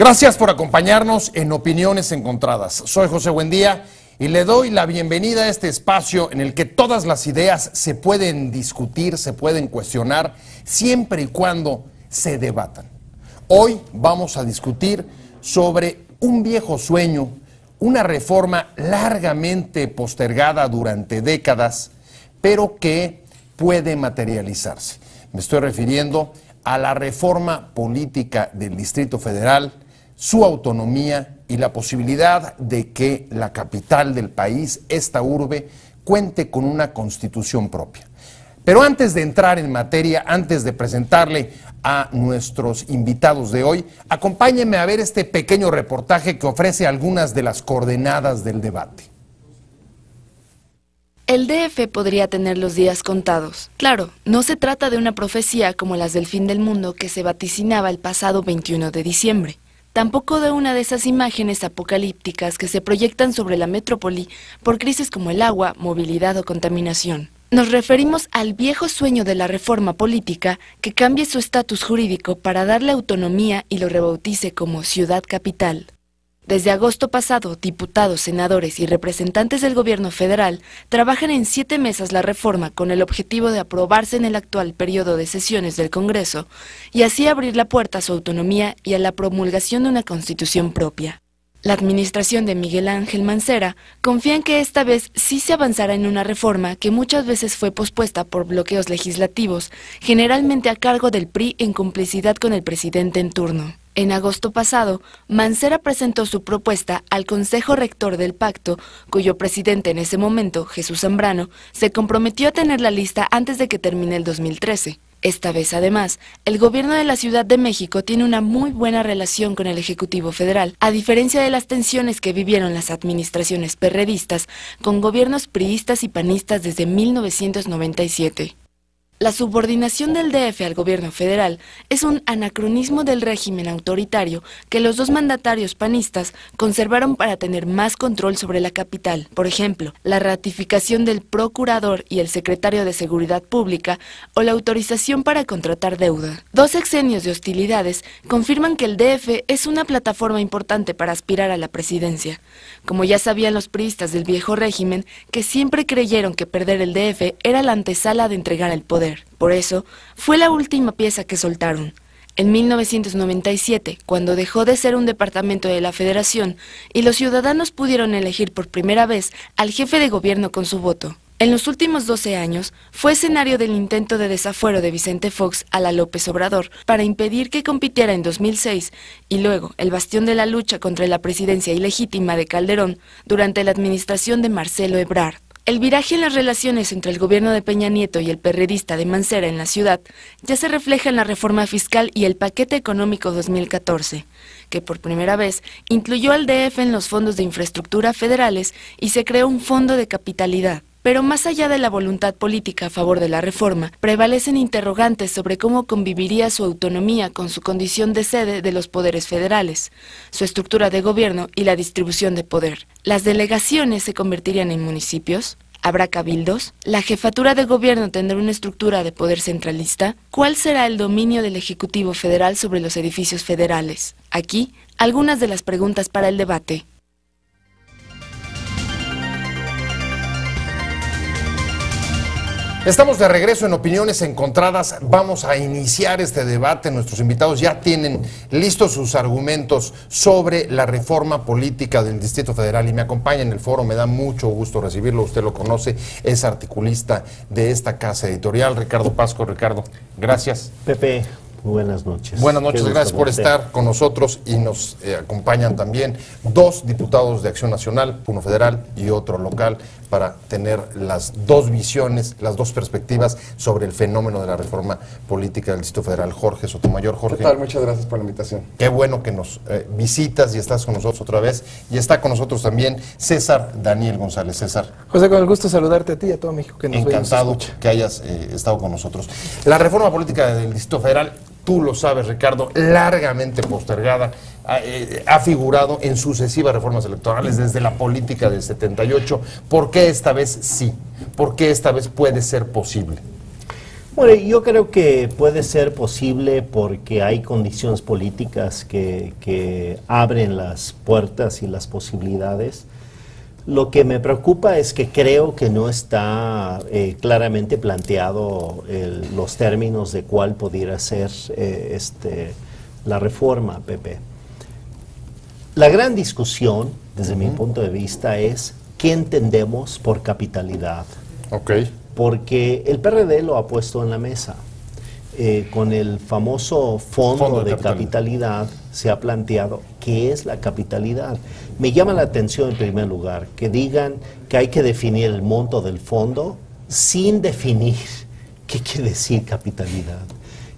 Gracias por acompañarnos en Opiniones Encontradas. Soy José Buendía y le doy la bienvenida a este espacio en el que todas las ideas se pueden discutir, se pueden cuestionar, siempre y cuando se debatan. Hoy vamos a discutir sobre un viejo sueño, una reforma largamente postergada durante décadas, pero que puede materializarse. Me estoy refiriendo a la reforma política del Distrito Federal, su autonomía y la posibilidad de que la capital del país, esta urbe, cuente con una constitución propia. Pero antes de entrar en materia, antes de presentarle a nuestros invitados de hoy, acompáñenme a ver este pequeño reportaje que ofrece algunas de las coordenadas del debate. El DF podría tener los días contados. Claro, no se trata de una profecía como las del fin del mundo que se vaticinaba el pasado 21 de diciembre. Tampoco de una de esas imágenes apocalípticas que se proyectan sobre la metrópoli por crisis como el agua, movilidad o contaminación. Nos referimos al viejo sueño de la reforma política que cambie su estatus jurídico para darle autonomía y lo rebautice como ciudad capital. Desde agosto pasado, diputados, senadores y representantes del gobierno federal trabajan en 7 mesas la reforma con el objetivo de aprobarse en el actual periodo de sesiones del Congreso y así abrir la puerta a su autonomía y a la promulgación de una constitución propia. La administración de Miguel Ángel Mancera confía en que esta vez sí se avanzará en una reforma que muchas veces fue pospuesta por bloqueos legislativos, generalmente a cargo del PRI en complicidad con el presidente en turno. En agosto pasado, Mancera presentó su propuesta al Consejo Rector del Pacto, cuyo presidente en ese momento, Jesús Zambrano, se comprometió a tener la lista antes de que termine el 2013. Esta vez, además, el gobierno de la Ciudad de México tiene una muy buena relación con el Ejecutivo Federal, a diferencia de las tensiones que vivieron las administraciones perredistas con gobiernos priistas y panistas desde 1997. La subordinación del DF al gobierno federal es un anacronismo del régimen autoritario que los dos mandatarios panistas conservaron para tener más control sobre la capital. Por ejemplo, la ratificación del procurador y el secretario de Seguridad Pública o la autorización para contratar deuda. 2 sexenios de hostilidades confirman que el DF es una plataforma importante para aspirar a la presidencia. Como ya sabían los priistas del viejo régimen, que siempre creyeron que perder el DF era la antesala de entregar el poder. Por eso, fue la última pieza que soltaron. En 1997, cuando dejó de ser un departamento de la Federación y los ciudadanos pudieron elegir por primera vez al jefe de gobierno con su voto. En los últimos 12 años, fue escenario del intento de desafuero de Vicente Fox a la López Obrador para impedir que compitiera en 2006 y luego el bastión de la lucha contra la presidencia ilegítima de Calderón durante la administración de Marcelo Ebrard. El viraje en las relaciones entre el gobierno de Peña Nieto y el perredista de Mancera en la ciudad ya se refleja en la reforma fiscal y el paquete económico 2014, que por primera vez incluyó al DF en los fondos de infraestructura federales y se creó un fondo de capitalidad. Pero más allá de la voluntad política a favor de la reforma, prevalecen interrogantes sobre cómo conviviría su autonomía con su condición de sede de los poderes federales, su estructura de gobierno y la distribución de poder. ¿Las delegaciones se convertirían en municipios? ¿Habrá cabildos? ¿La jefatura de gobierno tendrá una estructura de poder centralista? ¿Cuál será el dominio del Ejecutivo Federal sobre los edificios federales? Aquí, algunas de las preguntas para el debate. Estamos de regreso en Opiniones Encontradas. Vamos a iniciar este debate. Nuestros invitados ya tienen listos sus argumentos sobre la reforma política del Distrito Federal y me acompaña en el foro. Me da mucho gusto recibirlo. Usted lo conoce, es articulista de esta casa editorial, Ricardo Pasco. Ricardo, gracias. Pepe, buenas noches. Buenas noches, gracias por estar con nosotros y nos acompañan también 2 diputados de Acción Nacional, uno federal y otro local, para tener las 2 visiones, las 2 perspectivas sobre el fenómeno de la reforma política del Distrito Federal. Jorge Sotomayor. Jorge. ¿Qué tal? Muchas gracias por la invitación. Qué bueno que nos visitas y estás con nosotros otra vez. Y está con nosotros también César Daniel González. César. José, con el gusto de saludarte a ti y a todo México que nos ve y nos encantado escucha. que hayas estado con nosotros. La reforma política del Distrito Federal, tú lo sabes, Ricardo, largamente postergada, ha figurado en sucesivas reformas electorales desde la política del 78. ¿Por qué esta vez sí? ¿Por qué esta vez puede ser posible? Bueno, yo creo que puede ser posible porque hay condiciones políticas que abren las puertas y las posibilidades. Lo que me preocupa es que creo que no está claramente planteado los términos de cuál pudiera ser la reforma, Pepe. La gran discusión, desde mi punto de vista, es qué entendemos por capitalidad. Okay. Porque el PRD lo ha puesto en la mesa. Con el famoso fondo de capitalidad se ha planteado qué es la capitalidad. Me llama la atención en primer lugar que digan que hay que definir el monto del fondo sin definir qué quiere decir capitalidad.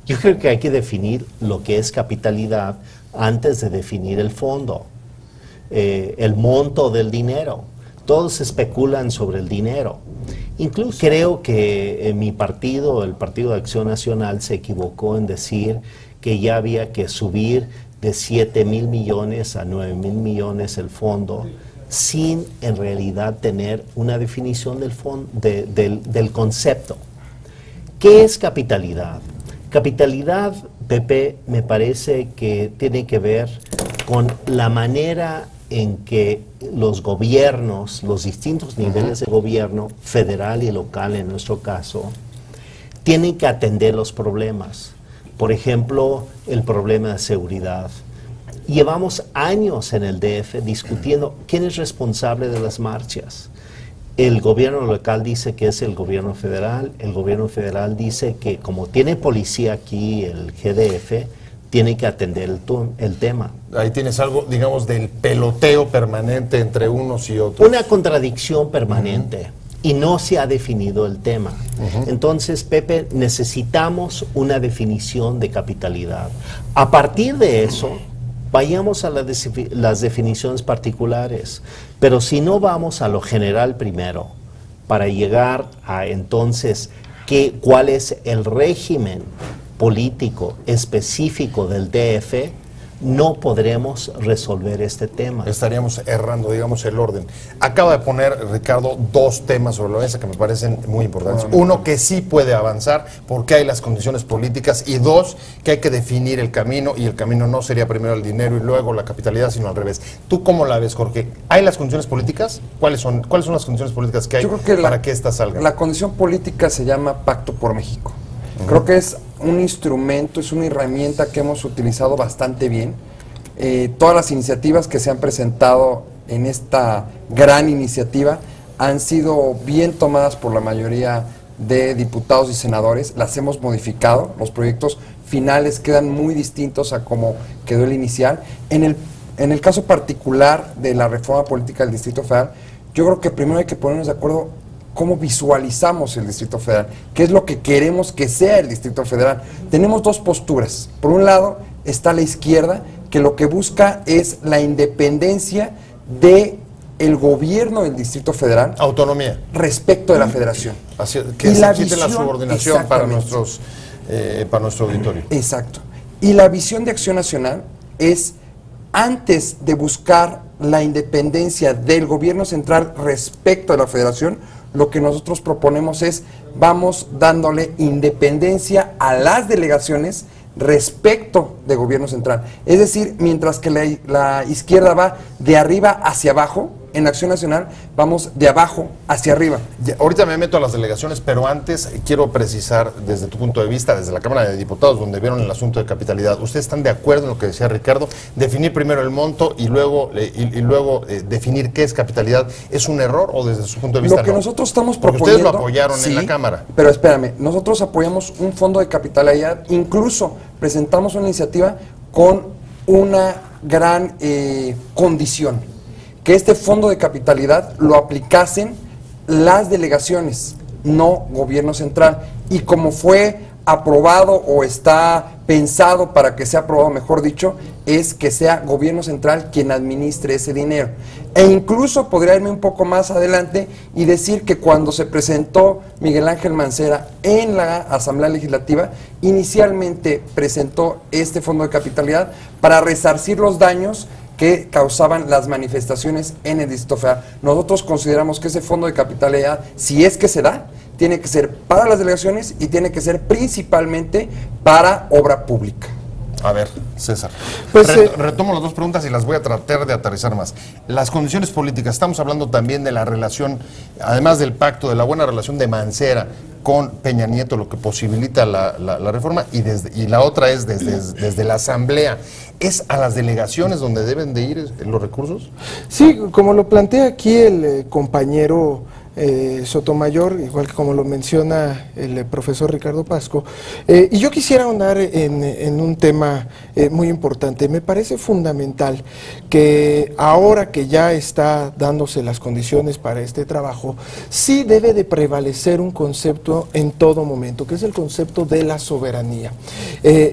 Yo creo que hay que definir lo que es capitalidad antes de definir el fondo, el monto del dinero. Todos especulan sobre el dinero. Incluso creo que mi partido, el Partido de Acción Nacional, se equivocó en decir que ya había que subir de 7,000 millones a 9,000 millones el fondo, sin en realidad tener una definición del concepto. ¿Qué es capitalidad? Capitalidad, Pepe, me parece que tiene que ver con la manera en que los gobiernos, los distintos niveles de gobierno, federal y local en nuestro caso, tienen que atender los problemas. Por ejemplo, el problema de seguridad. Llevamos años en el DF discutiendo quién es responsable de las marchas. El gobierno local dice que es el gobierno federal dice que como tiene policía aquí, el GDF, tiene que atender el tema. Ahí tienes algo, digamos, del peloteo permanente entre unos y otros. Una contradicción permanente y no se ha definido el tema. Entonces, Pepe, necesitamos una definición de capitalidad. A partir de eso, vayamos a las definiciones particulares, pero si no vamos a lo general primero, para llegar a entonces cuál es el régimen político específico del DF, no podremos resolver este tema. Estaríamos errando, digamos, el orden. Acaba de poner, Ricardo, dos temas sobre la mesa que me parecen muy importantes. Uno, que sí puede avanzar porque hay las condiciones políticas, y dos, que hay que definir el camino, y el camino no sería primero el dinero y luego la capitalidad, sino al revés. ¿Tú cómo la ves, Jorge? ¿Hay las condiciones políticas? ¿Cuáles son las condiciones políticas que hay para que esta salga? La condición política se llama Pacto por México. Creo que es un instrumento, es una herramienta que hemos utilizado bastante bien. Todas las iniciativas que se han presentado en esta gran iniciativa han sido bien tomadas por la mayoría de diputados y senadores, las hemos modificado, los proyectos finales quedan muy distintos a cómo quedó el inicial. En el caso particular de la reforma política del Distrito Federal, yo creo que primero hay que ponernos de acuerdo cómo visualizamos el Distrito Federal, qué es lo que queremos que sea el Distrito Federal. Tenemos dos posturas. Por un lado está la izquierda, que lo que busca es la independencia del gobierno del Distrito Federal. Autonomía. Respecto de la federación. Así, que y se quite la subordinación para nuestro auditorio. Exacto. Y la visión de Acción Nacional es, antes de buscar la independencia del gobierno central respecto a la federación, lo que nosotros proponemos es, vamos dándole independencia a las delegaciones respecto de gobierno central. Es decir, mientras que la izquierda va de arriba hacia abajo, en Acción Nacional vamos de abajo hacia arriba. Ya, ahorita me meto a las delegaciones, pero antes quiero precisar desde tu punto de vista, desde la Cámara de Diputados, donde vieron el asunto de capitalidad. ¿Ustedes están de acuerdo en lo que decía Ricardo? Definir primero el monto y luego definir qué es capitalidad. ¿Es un error o desde su punto de vista lo que no? Nosotros estamos Porque proponiendo, ustedes lo apoyaron en la Cámara. Pero espérame, nosotros apoyamos un fondo de capitalidad, incluso presentamos una iniciativa con una gran condición, que este fondo de capitalidad lo aplicasen las delegaciones, no gobierno central. Y como fue aprobado o está pensado para que sea aprobado, mejor dicho, es que sea gobierno central quien administre ese dinero. E incluso podría irme un poco más adelante y decir que cuando se presentó Miguel Ángel Mancera en la Asamblea Legislativa, inicialmente presentó este fondo de capitalidad para resarcir los daños que causaban las manifestaciones en el Distrito Federal. Nosotros consideramos que ese fondo de capitalidad, si es que se da, tiene que ser para las delegaciones y tiene que ser principalmente para obra pública. A ver, César, Pues, retomo las dos preguntas y las voy a tratar de aterrizar más. Las condiciones políticas, estamos hablando también de la relación, además del pacto, de la buena relación de Mancera con Peña Nieto, lo que posibilita la reforma, y la otra es desde la Asamblea. ¿Es a las delegaciones donde deben de ir los recursos? Sí, como lo plantea aquí el compañero Sotomayor, igual que como lo menciona el profesor Ricardo Pasco, y yo quisiera ahondar en un tema muy importante. Me parece fundamental que ahora que ya está dándose las condiciones para este trabajo, sí debe de prevalecer un concepto en todo momento, que es el concepto de la soberanía.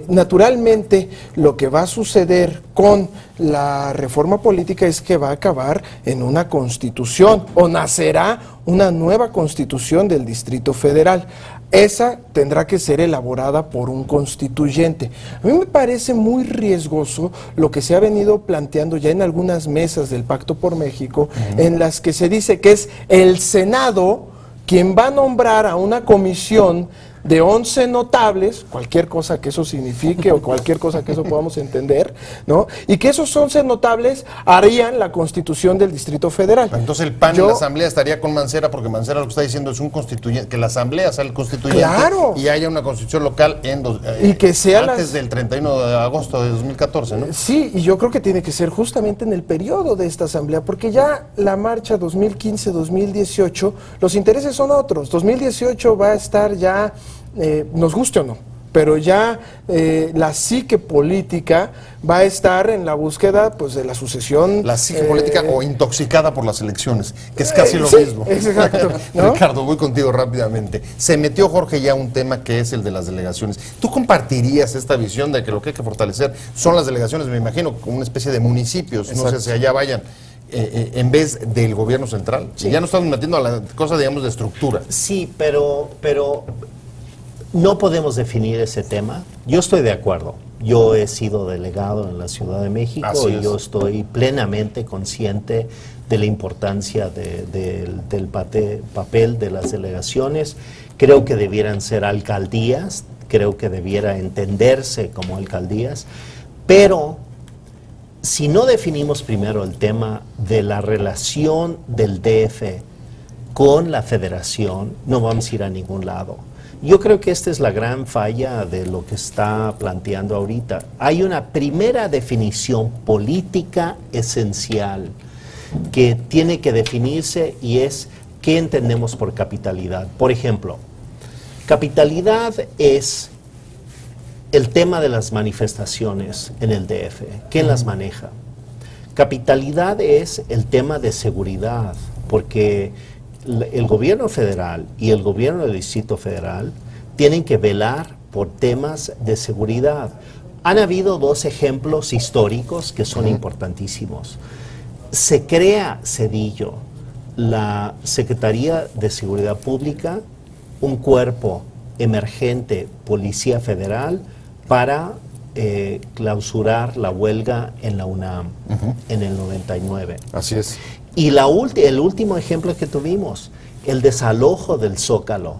Naturalmente, lo que va a suceder con la reforma política es que va a acabar en una constitución, o nacerá una nueva constitución del Distrito Federal. Esa tendrá que ser elaborada por un constituyente. A mí me parece muy riesgoso lo que se ha venido planteando ya en algunas mesas del Pacto por México, en las que se dice que es el Senado quien va a nombrar a una comisión de 11 notables, cualquier cosa que eso signifique o cualquier cosa que eso podamos entender, ¿no? Y que esos 11 notables harían la constitución del Distrito Federal. Entonces el PAN en la Asamblea estaría con Mancera, porque Mancera lo que está diciendo es un constituyente, que la Asamblea sea el constituyente, ¡claro!, y haya una constitución local y que sea antes del 31 de agosto de 2014, ¿no? Sí, y yo creo que tiene que ser justamente en el periodo de esta Asamblea, porque ya la marcha 2015-2018, los intereses son otros. 2018 va a estar ya, nos guste o no, pero ya la psique política va a estar en la búsqueda, pues, de la sucesión. La psique política, o intoxicada por las elecciones, que es casi lo sí, mismo. Exacto, ¿no? Ricardo, voy contigo rápidamente. Se metió Jorge ya un tema que es el de las delegaciones. ¿Tú compartirías esta visión de que lo que hay que fortalecer son las delegaciones, me imagino, como una especie de municipios? Exacto. No sé si allá vayan. En vez del gobierno central. Sí. Ya no estamos metiendo a la cosa, digamos, de estructura. Sí, pero no podemos definir ese tema. Yo estoy de acuerdo. Yo he sido delegado en la Ciudad de México y yo estoy plenamente consciente de la importancia del papel de las delegaciones. Creo que debieran ser alcaldías, creo que debiera entenderse como alcaldías, pero si no definimos primero el tema de la relación del DF con la federación, no vamos a ir a ningún lado. Yo creo que esta es la gran falla de lo que está planteando ahorita. Hay una primera definición política esencial que tiene que definirse, y es qué entendemos por capitalidad. Por ejemplo, capitalidad es el tema de las manifestaciones en el DF. ¿Quién las maneja? Capitalidad es el tema de seguridad, porque el gobierno federal y el gobierno del Distrito Federal tienen que velar por temas de seguridad. Han habido dos ejemplos históricos que son importantísimos. Se crea Cedillo, la Secretaría de Seguridad Pública, un cuerpo emergente, Policía Federal, para clausurar la huelga en la UNAM en el 99. Así es. Y el último ejemplo que tuvimos, el desalojo del Zócalo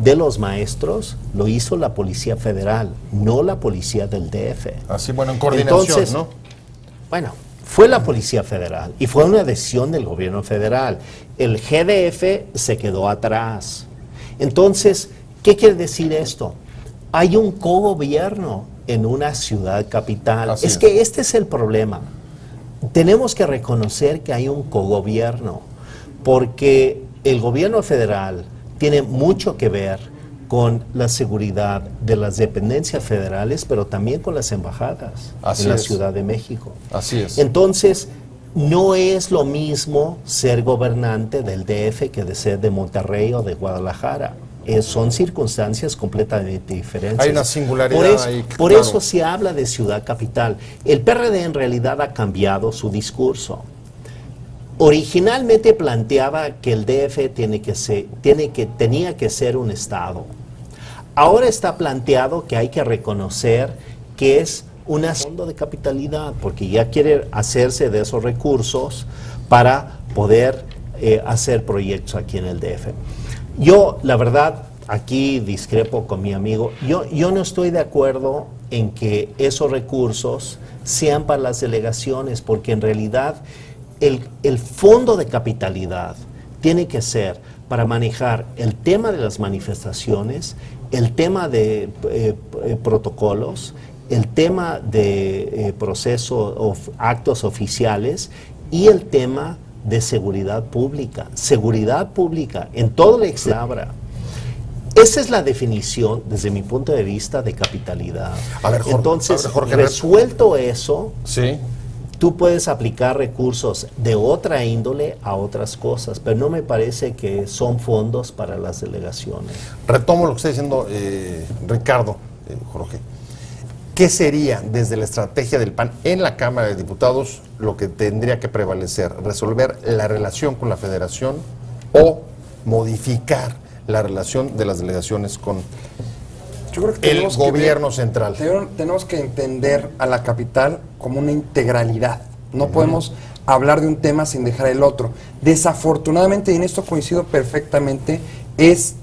de los maestros, lo hizo la Policía Federal, no la Policía del DF. Así, bueno, en coordinación, entonces, ¿no? Bueno, fue la Policía Federal y fue una decisión del gobierno federal. El GDF se quedó atrás. Entonces, ¿qué quiere decir esto? Hay un cogobierno en una ciudad capital. Es que este es el problema. Tenemos que reconocer que hay un cogobierno, porque el gobierno federal tiene mucho que ver con la seguridad de las dependencias federales, pero también con las embajadas en la Ciudad de México. Así es. Entonces, no es lo mismo ser gobernante del DF que de ser de Monterrey o de Guadalajara. Son circunstancias completamente diferentes. Hay una singularidad ahí. Por eso se habla de ciudad capital. El PRD en realidad ha cambiado su discurso. Originalmente planteaba que el DF tenía que ser un estado. Ahora está planteado que hay que reconocer que es un fondo de capitalidad, porque ya quiere hacerse de esos recursos para poder hacer proyectos aquí en el DF. Yo, la verdad, aquí discrepo con mi amigo. Yo no estoy de acuerdo en que esos recursos sean para las delegaciones, porque en realidad el fondo de capitalidad tiene que ser para manejar el tema de las manifestaciones, el tema de protocolos, el tema de actos oficiales y el tema de seguridad pública. Seguridad pública en todo el exabra. Esa es la definición, desde mi punto de vista, de capitalidad. A ver, Jorge, entonces, Jorge, resuelto eso, sí, tú puedes aplicar recursos de otra índole a otras cosas, pero no me parece que son fondos para las delegaciones. Retomo lo que está diciendo Ricardo, Jorge. ¿Qué sería desde la estrategia del PAN en la Cámara de Diputados lo que tendría que prevalecer? ¿Resolver la relación con la Federación o modificar la relación de las delegaciones con Yo creo que el gobierno central? Tenemos que entender a la capital como una integralidad. No podemos hablar de un tema sin dejar el otro. Desafortunadamente, y en esto coincido perfectamente, es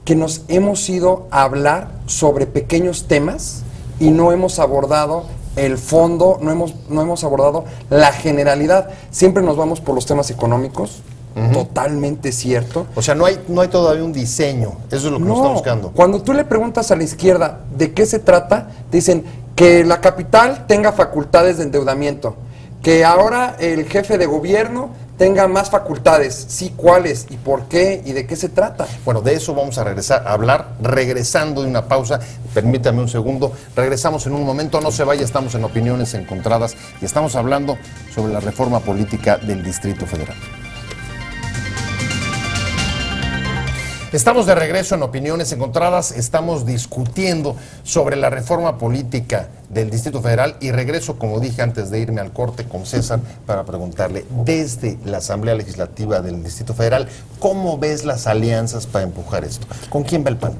que nos hemos ido a hablar sobre pequeños temas y no hemos abordado el fondo, no hemos abordado la generalidad. Siempre nos vamos por los temas económicos, totalmente cierto. O sea, no hay todavía un diseño, eso es lo que nos está buscando. Cuando tú le preguntas a la izquierda de qué se trata, te dicen que la capital tenga facultades de endeudamiento, que ahora el jefe de gobierno tenga más facultades. Sí, ¿cuáles? ¿Y por qué? ¿Y de qué se trata? Bueno, de eso vamos a regresar a hablar regresando de una pausa. Permítame un segundo. Regresamos en un momento. No se vaya, estamos en Opiniones Encontradas y estamos hablando sobre la reforma política del Distrito Federal. Estamos de regreso en Opiniones Encontradas, estamos discutiendo sobre la reforma política del Distrito Federal y regreso, como dije antes de irme al corte, con César para preguntarle, desde la Asamblea Legislativa del Distrito Federal, ¿cómo ves las alianzas para empujar esto? ¿Con quién va el PAN?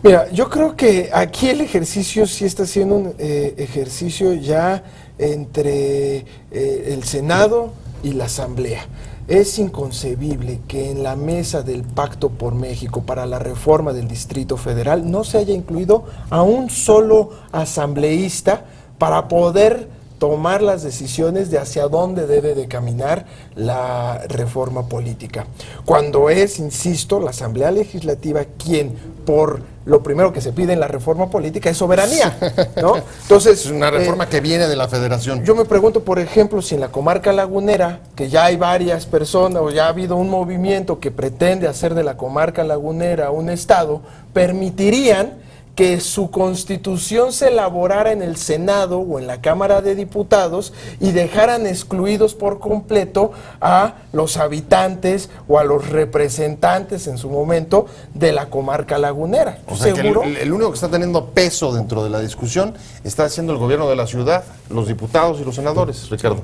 Mira, yo creo que aquí el ejercicio sí está siendo un ejercicio ya entre el Senado y la Asamblea. Es inconcebible que en la mesa del Pacto por México para la reforma del Distrito Federal no se haya incluido a un solo asambleísta para poder tomar las decisiones de hacia dónde debe de caminar la reforma política. Cuando es, insisto, la Asamblea Legislativa quien, por lo primero que se pide en la reforma política es soberanía, ¿no? Entonces, es una reforma que viene de la Federación. Yo me pregunto, por ejemplo, si en la comarca lagunera, que ya hay varias personas o ya ha habido un movimiento que pretende hacer de la comarca lagunera un estado, permitirían que su constitución se elaborara en el Senado o en la Cámara de Diputados y dejaran excluidos por completo a los habitantes o a los representantes en su momento de la comarca lagunera. O sea, ¿Seguro? que el único que está teniendo peso dentro de la discusión está siendo el gobierno de la ciudad, los diputados y los senadores, Ricardo.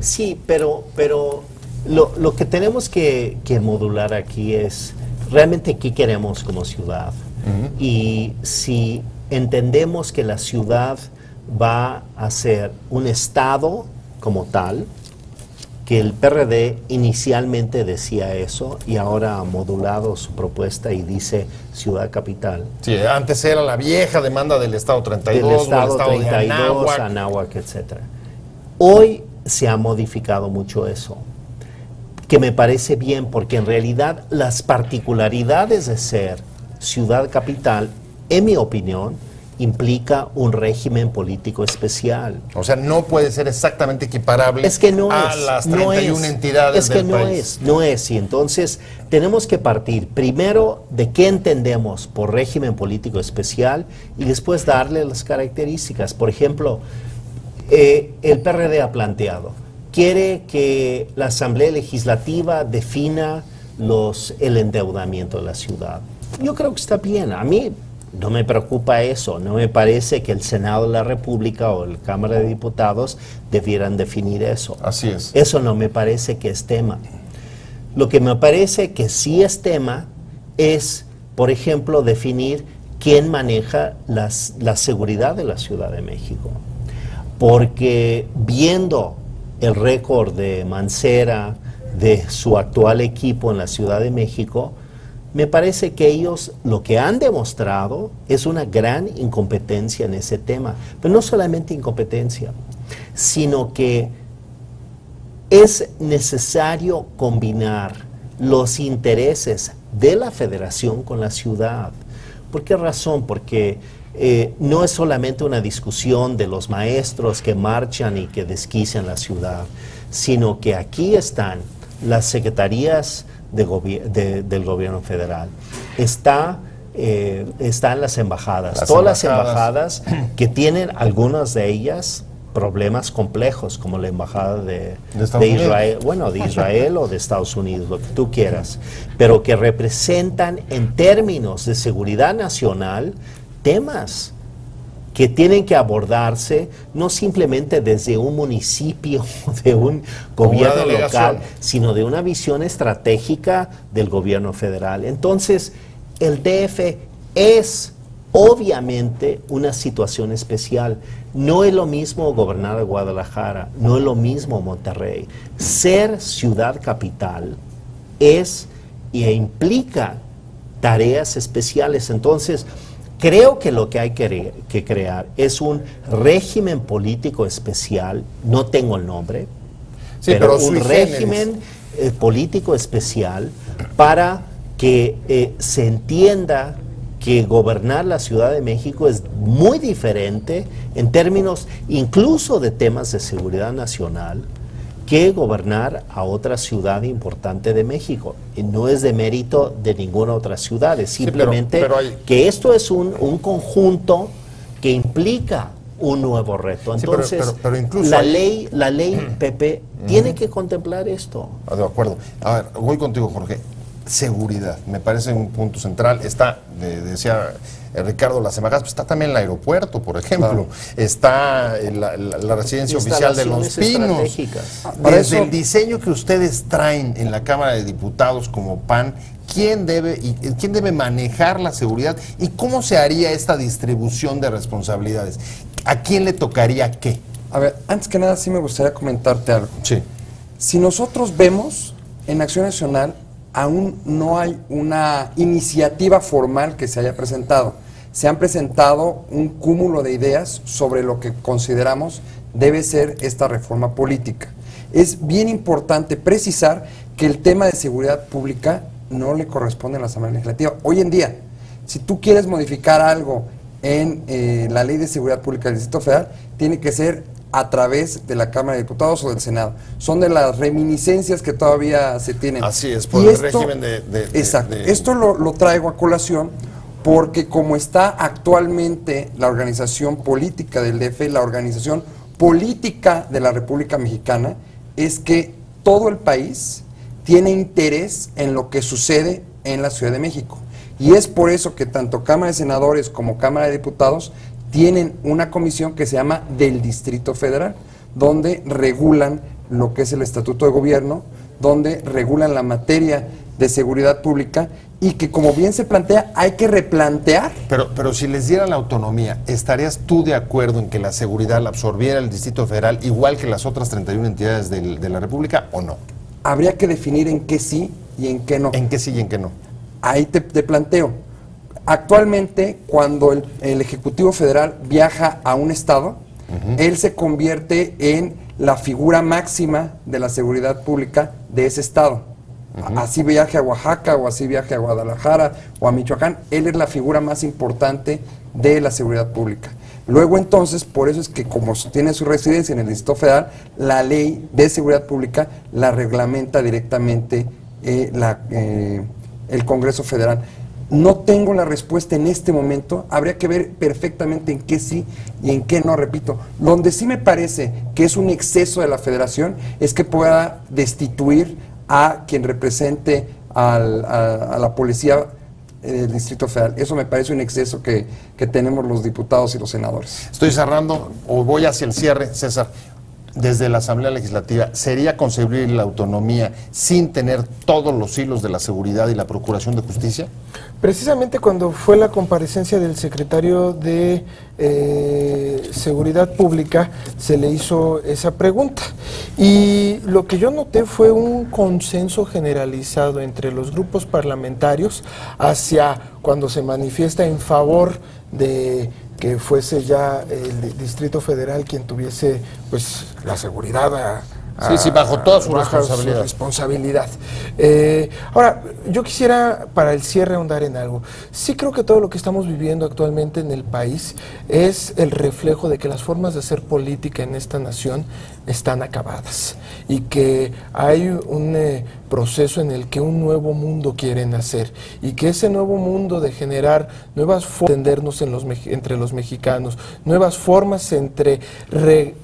Sí, pero lo que tenemos que modular aquí es realmente qué queremos como ciudad. Y si entendemos que la ciudad va a ser un estado como tal, que el PRD inicialmente decía eso y ahora ha modulado su propuesta y dice ciudad capital. Sí, antes era la vieja demanda del Estado 32, del Estado del 32, Anáhuac, etc. Hoy se ha modificado mucho eso, que me parece bien porque en realidad las particularidades de ser ciudad capital, en mi opinión, implica un régimen político especial. O sea, no puede ser exactamente equiparable es que no a es, las no 31 es, entidades del país. Es que no es. Y entonces tenemos que partir primero de qué entendemos por régimen político especial y después darle las características. Por ejemplo, el PRD ha planteado, quiere que la Asamblea Legislativa defina el endeudamiento de la ciudad. Yo creo que está bien. A mí no me preocupa eso. No me parece que el Senado de la República o la Cámara de Diputados debieran definir eso. Así es. Eso no me parece que es tema. Lo que me parece que sí es tema es, por ejemplo, definir quién maneja la seguridad de la Ciudad de México. Porque viendo el récord de Mancera, de su actual equipo en la Ciudad de México, Me parece que ellos lo que han demostrado es una gran incompetencia en ese tema. Pero no solamente incompetencia, sino que es necesario combinar los intereses de la federación con la ciudad. ¿Por qué razón? Porque no es solamente una discusión de los maestros que marchan y que desquician la ciudad, sino que aquí están las secretarías del gobierno federal, están las embajadas, todas las embajadas que tienen, algunas de ellas, problemas complejos, como la embajada de Israel, bueno, de Israel o de Estados Unidos, lo que tú quieras, pero que representan en términos de seguridad nacional temas que tienen que abordarse no simplemente desde un municipio, de un gobierno local, sino de una visión estratégica del gobierno federal. Entonces, el DF es obviamente una situación especial. No es lo mismo gobernar a Guadalajara, no es lo mismo Monterrey. Ser ciudad capital es e implica tareas especiales. Entonces, creo que lo que hay que crear es un régimen político especial, no tengo el nombre, pero un régimen político especial para que se entienda que gobernar la Ciudad de México es muy diferente en términos incluso de temas de seguridad nacional que gobernar a otra ciudad importante de México. Y no es de mérito de ninguna otra ciudad, es simplemente que esto es un conjunto que implica un nuevo reto. Entonces, pero incluso la ley, Pepe, tiene que contemplar esto. De acuerdo. A ver, voy contigo, Jorge. Seguridad, me parece un punto central. Está, decía Ricardo, las embajadas, pues está también el aeropuerto, por ejemplo, está la residencia oficial de Los Pinos. Desde el diseño que ustedes traen en la Cámara de Diputados como PAN, ¿quién debe manejar la seguridad y cómo se haría esta distribución de responsabilidades? ¿A quién le tocaría qué? A ver, antes que nada sí me gustaría comentarte algo. Sí. Si nosotros vemos en Acción Nacional, aún no hay una iniciativa formal que se haya presentado. Se han presentado un cúmulo de ideas sobre lo que consideramos debe ser esta reforma política. Es bien importante precisar que el tema de seguridad pública no le corresponde a la Asamblea Legislativa. Hoy en día, si tú quieres modificar algo en la Ley de Seguridad Pública del Distrito Federal, tiene que ser a través de la Cámara de Diputados o del Senado. Son de las reminiscencias que todavía se tienen. Así es, por el régimen exacto. Esto lo traigo a colación porque como está actualmente la organización política del DF, la organización política de la República Mexicana, es que todo el país tiene interés en lo que sucede en la Ciudad de México. Y es por eso que tanto Cámara de Senadores como Cámara de Diputados tienen una comisión que se llama del Distrito Federal, donde regulan lo que es el Estatuto de Gobierno, donde regulan la materia de seguridad pública y que, como bien se plantea, hay que replantear. Pero si les dieran la autonomía, ¿estarías tú de acuerdo en que la seguridad la absorbiera el Distrito Federal igual que las otras 31 entidades de la República o no? Habría que definir en qué sí y en qué no. ¿En qué sí y en qué no? Ahí te planteo. Actualmente, cuando el Ejecutivo Federal viaja a un estado, él se convierte en la figura máxima de la seguridad pública de ese estado. Así viaje a Oaxaca o así viaje a Guadalajara o a Michoacán, él es la figura más importante de la seguridad pública. Luego entonces, por eso es que como tiene su residencia en el Distrito Federal, la ley de seguridad pública la reglamenta directamente el Congreso Federal. No tengo la respuesta en este momento, habría que ver perfectamente en qué sí y en qué no, repito. Donde sí me parece que es un exceso de la federación es que pueda destituir a quien represente a la policía del Distrito Federal. Eso me parece un exceso que tenemos los diputados y los senadores. Estoy cerrando, o voy hacia el cierre, César. desde la Asamblea Legislativa, ¿sería concebible la autonomía sin tener todos los hilos de la seguridad y la procuración de justicia? Precisamente cuando fue la comparecencia del secretario de Seguridad Pública, se le hizo esa pregunta. Y lo que yo noté fue un consenso generalizado entre los grupos parlamentarios hacia cuando se manifiesta en favor de que fuese ya el Distrito Federal quien tuviese pues la seguridad bajo toda su bajo responsabilidad. Ahora, yo quisiera para el cierre ahondar en algo. Sí creo que todo lo que estamos viviendo actualmente en el país es el reflejo de que las formas de hacer política en esta nación están acabadas y que hay un proceso en el que un nuevo mundo quiere nacer y que ese nuevo mundo de generar nuevas formas de entendernos entre los mexicanos, nuevas formas entre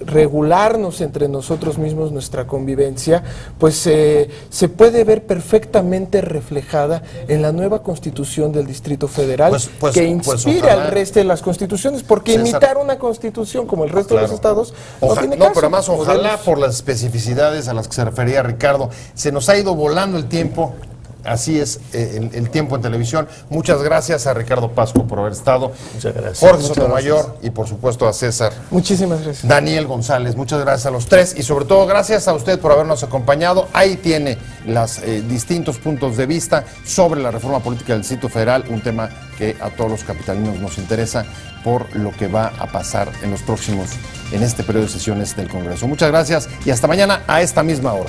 regularnos entre nosotros mismos nuestra convivencia, pues se puede ver perfectamente reflejada en la nueva constitución del Distrito Federal que inspira al resto de las constituciones, porque imitar una constitución como el resto de los estados no tiene caso. Pero además ojalá por las especificidades a las que se refería Ricardo. Se nos ha ido volando el tiempo. Así es el tiempo en televisión. Muchas gracias a Ricardo Pasco por haber estado. Muchas gracias. Jorge Sotomayor y por supuesto a César. Muchísimas gracias. Daniel González, muchas gracias a los tres y sobre todo gracias a usted por habernos acompañado. Ahí tiene los distintos puntos de vista sobre la reforma política del Distrito Federal, un tema que a todos los capitalinos nos interesa por lo que va a pasar en este periodo de sesiones del Congreso. Muchas gracias y hasta mañana a esta misma hora.